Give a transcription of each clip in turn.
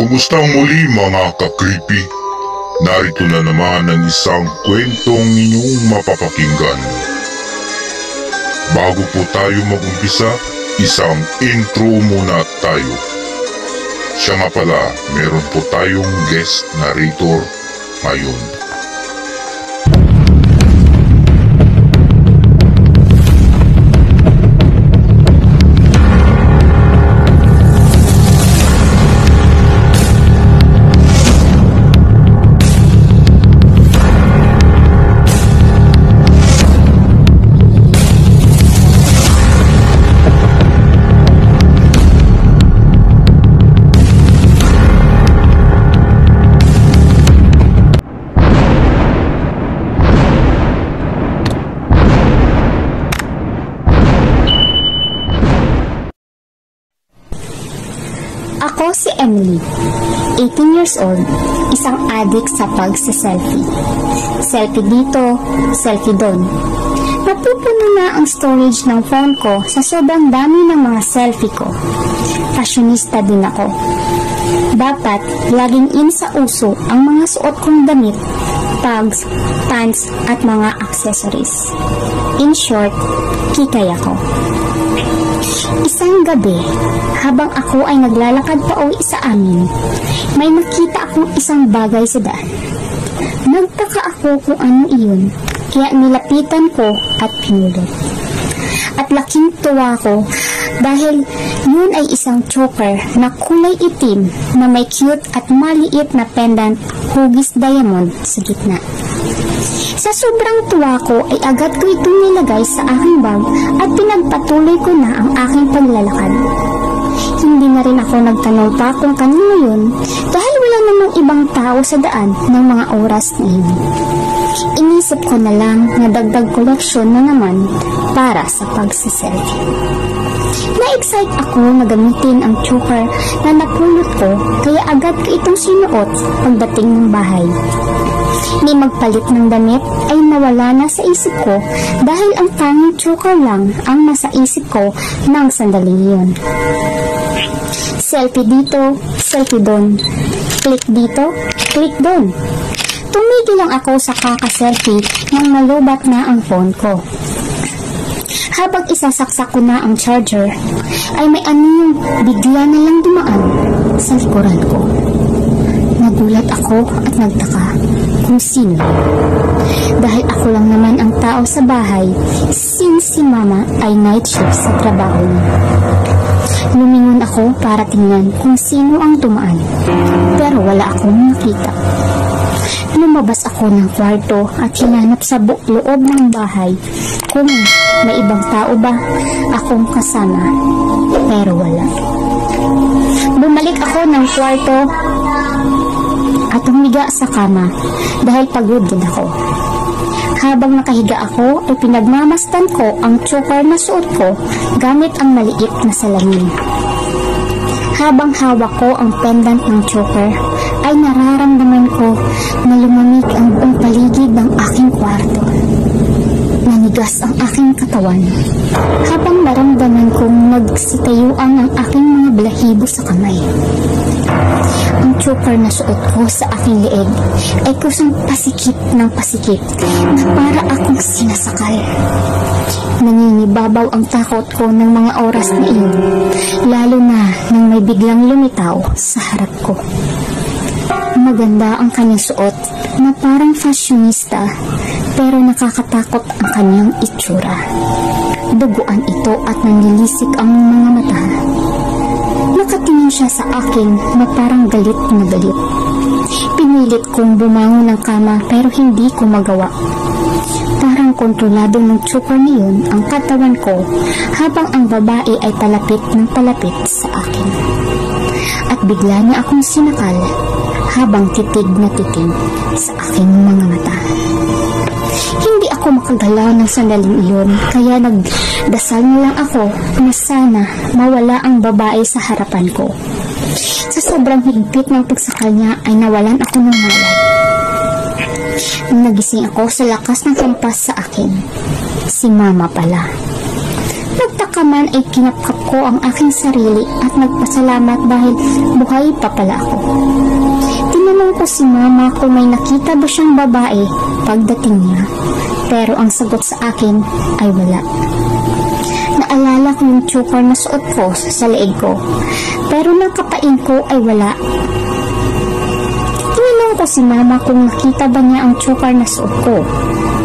Kumusta muli mga ka-creepy? Narito na naman ang isang kwentong inyong mapapakinggan. Bago po tayo mag-umpisa, isang intro muna tayo. Siya nga pala, meron po tayong guest narrator ngayon. Ako si Emily, 18 years old, isang addict sa pagse-selfie. Selfie dito, selfie doon. Napupuno na ang storage ng phone ko sa sobrang dami ng mga selfie ko. Fashionista din ako. Dapat laging in sa uso ang mga suot kong damit, tags, pants at mga accessories. In short, kikay ako. Isang gabi, habang ako ay naglalakad pa uwi sa amin, may nakita akong isang bagay sa daan. Nagtaka ako kung ano iyon, kaya nilapitan ko at pinulot. At laking tuwa ko dahil yun ay isang choker na kulay itim na may cute at maliit na pendant hugis diamond sa gitna. Sa sobrang tuwa ko ay agad ko itong nilagay sa aking bag at pinagpatuloy ko na ang aking paglalakad. Hindi na rin ako nagtanong pa kung kanino yun dahil wala namang ibang tao sa daan ng mga oras na yun. Inisip ko na lang na dagdag koleksyon na naman para sa pagsiselfie. Na-excite ako na gamitin ang choker na napulot ko kaya agad ko itong sinuot pagdating ng bahay. Ni magpalit ng damit ay nawala na sa isip ko dahil ang tanging choker lang ang nasa isip ko ng sandaling yun. Selfie dito, selfie doon. Click dito, click doon. Tumigil lang ako sa kaka-selfie nang malubat na ang phone ko. Habang isasaksak ko na ang charger, ay may anong bigla na lang dumaan sa likuran ko. Nagulat ako at nagtaka kung sino. Dahil ako lang naman ang tao sa bahay since si mama ay night shift sa trabaho niya. Lumingon ako para tingnan kung sino ang dumaan, pero wala akong nakita. Lumabas ako ng kwarto at hinanap sa loob ng bahay kung may ibang tao ba akong kasama, pero wala. Bumalik ako ng kwarto at humiga sa kama dahil pagod din ako. Habang nakahiga ako ay pinagmamasdan ko ang choker na suot ko gamit ang maliit na salamin. Habang hawak ko ang pendant ng choker ay nararamdaman ko na lumamig ang buong paligid ng aking kwarto. Nanigas ang aking katawan habang naramdaman kong nagsitayuan ang aking mga balahibo sa kamay. Ang choker na suot ko sa aking leeg ay kusang pasikip ng pasikip na para akong sinasakal. Nangingibabaw ang takot ko ng mga oras na iyon, lalo na nang may biglang lumitaw sa harap ko. Maganda ang kanyang suot na parang fashionista pero nakakatakot ang kanyang itsura. Duguan ito at nanlilisik ang mga mata. Nakatingin siya sa akin na parang galit na galit. Pinilit kong bumangon ng kama pero hindi ko magawa. Parang kontrolado ng choker niyon ang katawan ko habang ang babae ay palapit ng palapit sa akin. At bigla niya akong sinakal habang titig na titig sa aking mga mata. Hindi ako makagalaw ng sandaling iyon kaya nagdasal na lang ako na sana mawala ang babae sa harapan ko. Sa sobrang higpit ng pagsakal niya ay nawalan ako ng malay. Nagising ako sa lakas ng hampas sa akin. Si mama pala. Nagtaka bagaman ay kinapkap ko ang aking sarili at nagpasalamat dahil buhay pa pala ako. Tinanong ko si mama kung may nakita ba siyang babae pagdating niya, pero ang sagot sa akin ay wala. Naalala ko yung choker na suot ko sa leeg ko, pero nang kapain ko ay wala. Tinanong ko si mama kung nakita ba niya ang choker na suot ko,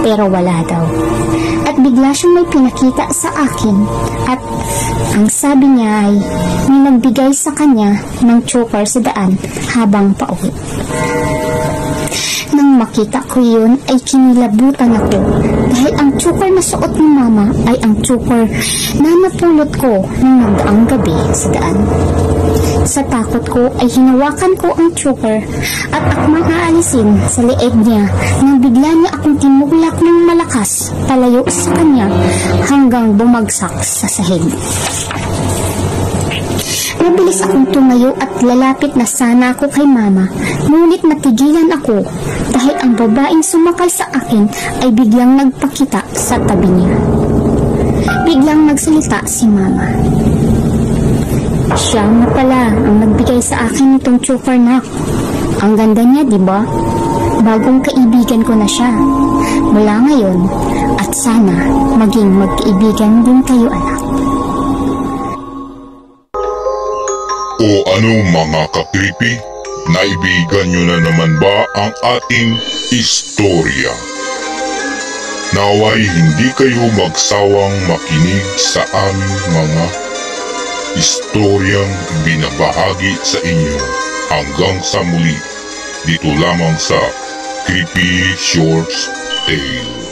pero wala daw. At bigla siyang may pinakita sa akin at ang sabi niya ay may nagbigay sa kanya ng choker sa daan habang pauwi. Nang makita ko yun ay kinilabutan ako dahil ang choker na suot ni mama ay ang choker na napulot ko nung nagdaang gabi sa daan. Sa takot ko ay hinawakan ko ang choker at akmang aalisin sa leeg niya nang bigla niya akong tinuglak ng malakas palayo sa kanya hanggang bumagsak sa sahig. Mabilis akong tumayo at lalapit na sana ako kay mama, ngunit natigilan ako dahil ang babaeng sumakay sa akin ay biglang nagpakita sa tabi niya. Biglang nagsalita si mama. Siya na pala ang nagbigay sa akin nitong choker na. Ang ganda niya, di ba? Bagong kaibigan ko na siya. Mula ngayon, at sana maging magkaibigan din kayo, anak. O ano mga ka-creepy? Naibigan nyo na naman ba ang ating istorya? Naway hindi kayo magsawang makinig sa aming mga istoryang binabahagi sa inyo hanggang sa muli dito lamang sa Creepy Shorts Tale.